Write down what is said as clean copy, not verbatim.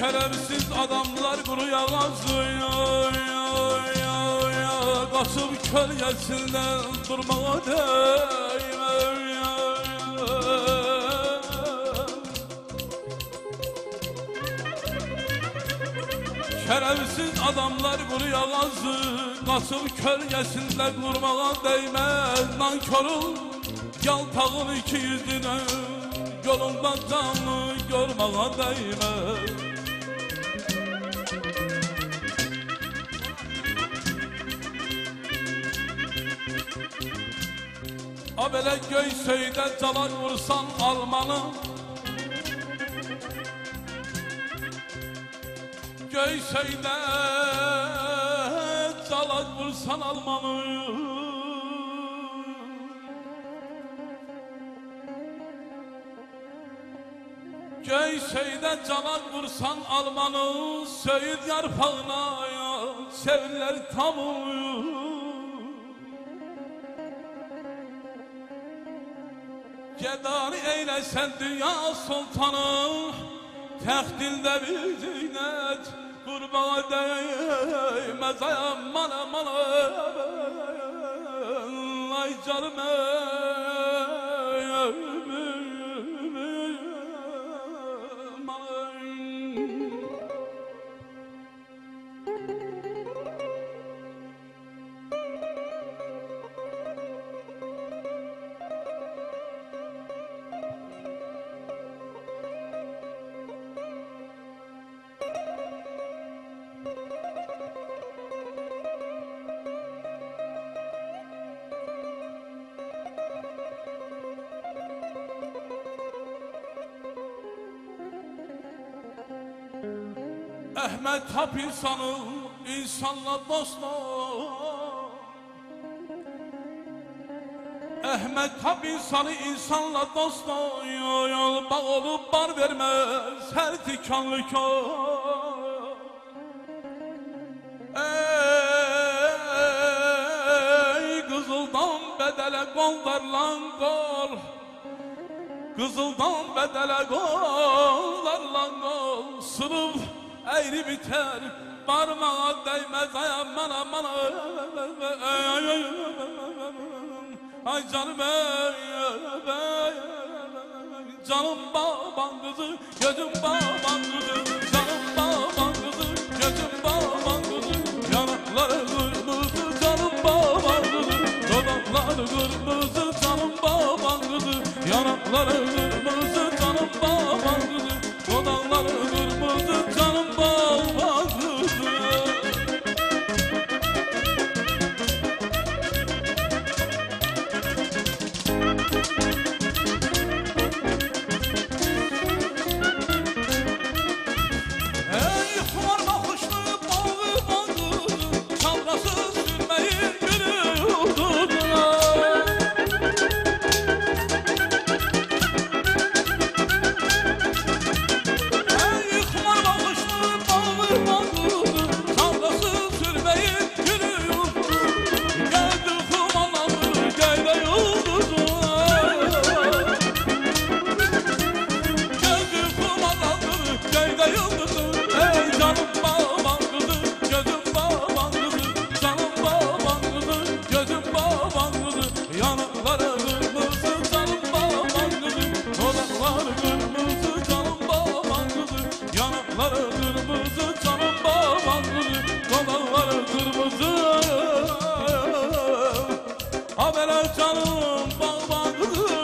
şerefsiz adamlar kuru yağazıyor. Kasım kölgesinden durmağa değme. Şerefsiz adamlar kuru yağazı, Kasım kölgesinde durmağa değmez. Nankörün yaltağın iki yüzüne, yolundan canlı görmağa değmez. A belə Göysöydə calan vursan almanı, Göysöydə calan vursan almanı, Göysöydə calan vursan almanı, söyüd yarpağına sevirlər tamı. Gedari eyləsən dünya sultanı, təxtində bir zinət, qurbağa değməz aman aman. Ay canım Əhməd tap insanı, insanla dostlar. Əhməd tap insanı, insanla dostlar. Yol bağ olub bar verməz hər tikanlı kör. Ey qızıldan bədələ qollarlan qol, qızıldan bədələ qollarlan qol. Sınıf eğri biter, parmağa değmez aman aman. Ay canım canım baban kızı, gözüm baban kızı, canım baban kızı, gözüm baban kızı. Yanakları kırmızı, canım baban kızı, dudakları kırmızı, canım baban kızı. Yanakları kırmızı, canım baban kızı, dudakları kırmızı, canım baban kızı. Ey kumar bakışlı bağı bağı, çalgasız sürmeyi görüyordular. Ey kumar bakışlı bağı bağı, çalgasız sürmeyi görüyordular. Geldi kumanları geyde yıldızlar. Geldi kumanları geyde yıldızlar. Ey canım baban kızı, gözüm baban kızı, canım baban kızı, gözüm baban kızı. Yanakları kırmızı, canım baban kızı, dudakları kırmızı, canım baban kızı. Yanakları kırmızı, canım baban kızı, dudakları kırmızı. Ha böyle canım baban kızı.